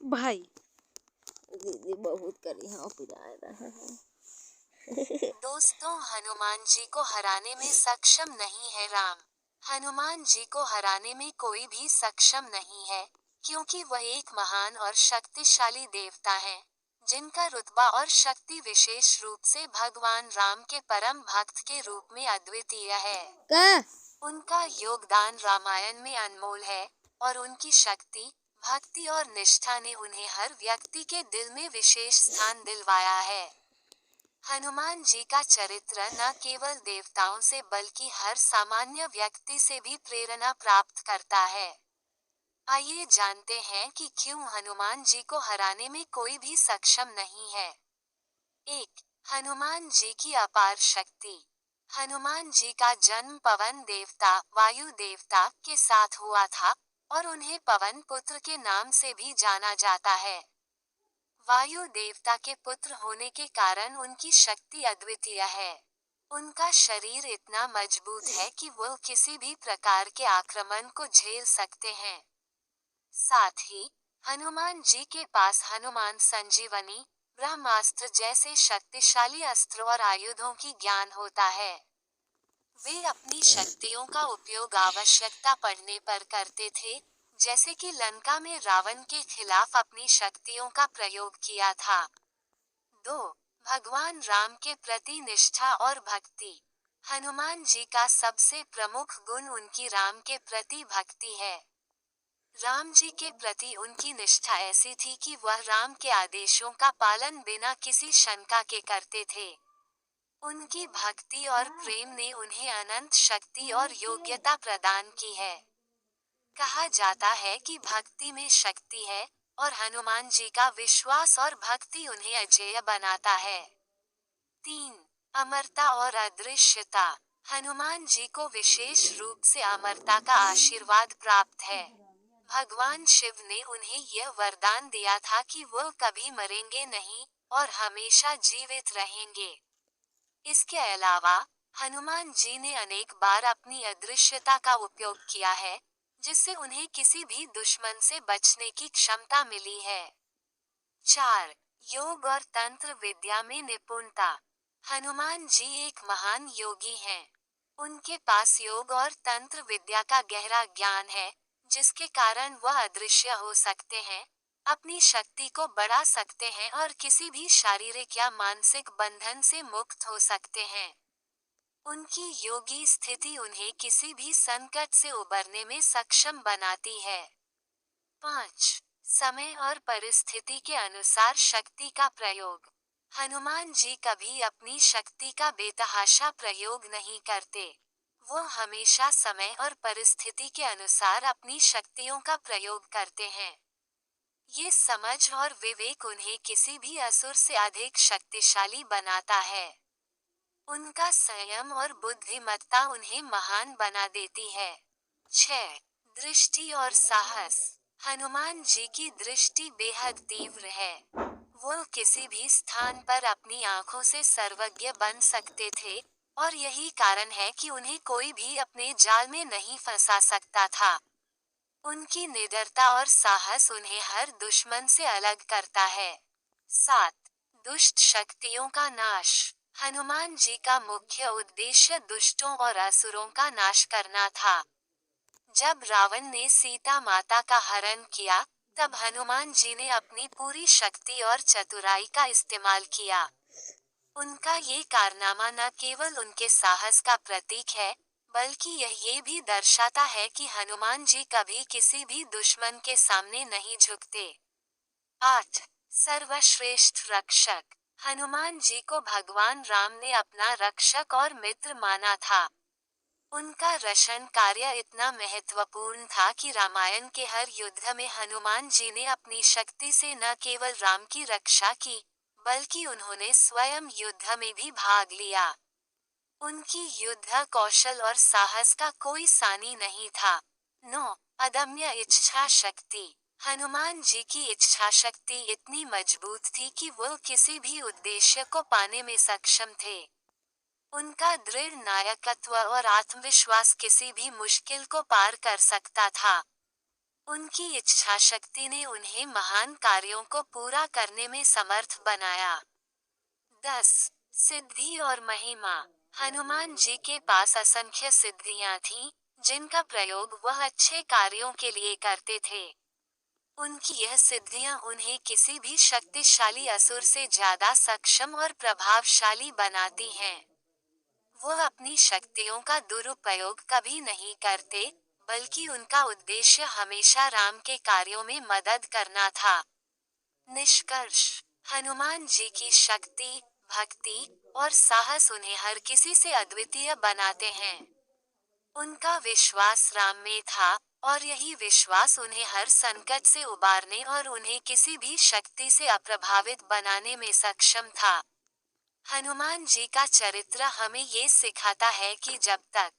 भाई दीदी बहुत करी हाँ पिराए रहे हैं। दोस्तों, हनुमान जी को हराने में सक्षम नहीं है राम। हनुमान जी को हराने में कोई भी सक्षम नहीं है, क्योंकि वह एक महान और शक्तिशाली देवता हैं, जिनका रुतबा और शक्ति विशेष रूप से भगवान राम के परम भक्त के रूप में अद्वितीय है। का उनका योगदान रामायण में अनमोल है, और उनकी शक्ति, भक्ति और निष्ठा ने उन्हें हर व्यक्ति के दिल में विशेष स्थान दिलवाया है। हनुमान जी का चरित्र न केवल देवताओं से बल्कि हर सामान्य व्यक्ति से भी प्रेरणा प्राप्त करता है। आइए जानते हैं कि क्यों हनुमान जी को हराने में कोई भी सक्षम नहीं है। 1. हनुमान जी की अपार शक्ति। हनुमान जी का जन्म पवन देवता, वायु देवता के साथ हुआ था, और उन्हें पवन पुत्र के नाम से भी जाना जाता है। वायु देवता के पुत्र होने के कारण उनकी शक्ति अद्वितीय है। उनका शरीर इतना मजबूत है कि वो किसी भी प्रकार के आक्रमण को झेल सकते हैं। साथ ही हनुमान जी के पास हनुमान संजीवनी, ब्रह्मास्त्र जैसे शक्तिशाली अस्त्र और आयुधों की ज्ञान होता है। वे अपनी शक्तियों का उपयोग आवश्यकता पड़ने पर करते थे, जैसे कि लंका में रावण के खिलाफ अपनी शक्तियों का प्रयोग किया था। 2. भगवान राम के प्रति निष्ठा और भक्ति। हनुमान जी का सबसे प्रमुख गुण उनकी राम के प्रति भक्ति है। राम जी के प्रति उनकी निष्ठा ऐसी थी कि वह राम के आदेशों का पालन बिना किसी शंका के करते थे। उनकी भक्ति और प्रेम ने उन्हें अनंत शक्ति और योग्यता प्रदान की है। कहा जाता है कि भक्ति में शक्ति है, और हनुमान जी का विश्वास और भक्ति उन्हें अजेय बनाता है। 3. अमरता और अदृश्यता। हनुमान जी को विशेष रूप से अमरता का आशीर्वाद प्राप्त है। भगवान शिव ने उन्हें यह वरदान दिया था कि वो कभी मरेंगे नहीं, और हमेशा जीवित रहेंगे। इसके अलावा हनुमान जी ने अनेक बार अपनी अदृश्यता का उपयोग किया है, जिससे उन्हें किसी भी दुश्मन से बचने की क्षमता मिली है। 4. योग और तंत्र विद्या में निपुणता। हनुमान जी एक महान योगी हैं। उनके पास योग और तंत्र विद्या का गहरा ज्ञान है, जिसके कारण वह अदृश्य हो सकते हैं, अपनी शक्ति को बढ़ा सकते हैं और किसी भी शारीरिक या मानसिक बंधन से मुक्त हो सकते हैं। उनकी योगी स्थिति उन्हें किसी भी संकट से उबरने में सक्षम बनाती है। 5. समय और परिस्थिति के अनुसार शक्ति का प्रयोग। हनुमान जी कभी अपनी शक्ति का बेतहाशा प्रयोग नहीं करते। वो हमेशा समय और परिस्थिति के अनुसार अपनी शक्तियों का प्रयोग करते हैं। ये समझ और विवेक उन्हें किसी भी असुर से अधिक शक्तिशाली बनाता है। उनका संयम और बुद्धिमत्ता उन्हें महान बना देती है। 6. दृष्टि और साहस। हनुमान जी की दृष्टि बेहद तीव्र है। वो किसी भी स्थान पर अपनी आंखों से सर्वज्ञ बन सकते थे, और यही कारण है कि उन्हें कोई भी अपने जाल में नहीं फंसा सकता था। उनकी निडरता और साहस उन्हें हर दुश्मन से अलग करता है। 7. दुष्ट शक्तियों का नाश। हनुमान जी का मुख्य उद्देश्य दुष्टों और असुरों का नाश करना था। जब रावण ने सीता माता का हरण किया, तब हनुमान जी ने अपनी पूरी शक्ति और चतुराई का इस्तेमाल किया। उनका ये कारनामा न केवल उनके साहस का प्रतीक है, बल्कि यह ये भी दर्शाता है कि हनुमान जी कभी किसी भी दुश्मन के सामने नहीं झुकते। 8. सर्वश्रेष्ठ रक्षक। हनुमान जी को भगवान राम ने अपना रक्षक और मित्र माना था। उनका रक्षण कार्य इतना महत्वपूर्ण था कि रामायण के हर युद्ध में हनुमान जी ने अपनी शक्ति से न केवल राम की रक्षा की, बल्कि उन्होंने स्वयं युद्ध में भी भाग लिया। उनकी युद्ध कौशल और साहस का कोई सानी नहीं था। 9. अदम्य इच्छा शक्ति। हनुमान जी की इच्छा शक्ति इतनी मजबूत थी कि वो किसी भी उद्देश्य को पाने में सक्षम थे। उनका दृढ़ नायकत्व और आत्मविश्वास किसी भी मुश्किल को पार कर सकता था। उनकी इच्छा शक्ति ने उन्हें महान कार्यों को पूरा करने में समर्थ बनाया। 10. सिद्धि और महिमा। हनुमान जी के पास असंख्य सिद्धियां थीं, जिनका प्रयोग वह अच्छे कार्यों के लिए करते थे। उनकी यह सिद्धियां उन्हें किसी भी शक्तिशाली असुर से ज्यादा सक्षम और प्रभावशाली बनाती हैं। वह अपनी शक्तियों का दुरुपयोग कभी नहीं करते, बल्कि उनका उद्देश्य हमेशा राम के कार्यों में मदद करना था। निष्कर्ष। हनुमान जी की शक्ति, भक्ति और साहस उन्हें हर किसी से अद्वितीय बनाते हैं। उनका विश्वास राम में था, और यही विश्वास उन्हें हर संकट से उबारने और उन्हें किसी भी शक्ति से अप्रभावित बनाने में सक्षम था। हनुमान जी का चरित्र हमें ये सिखाता है कि जब तक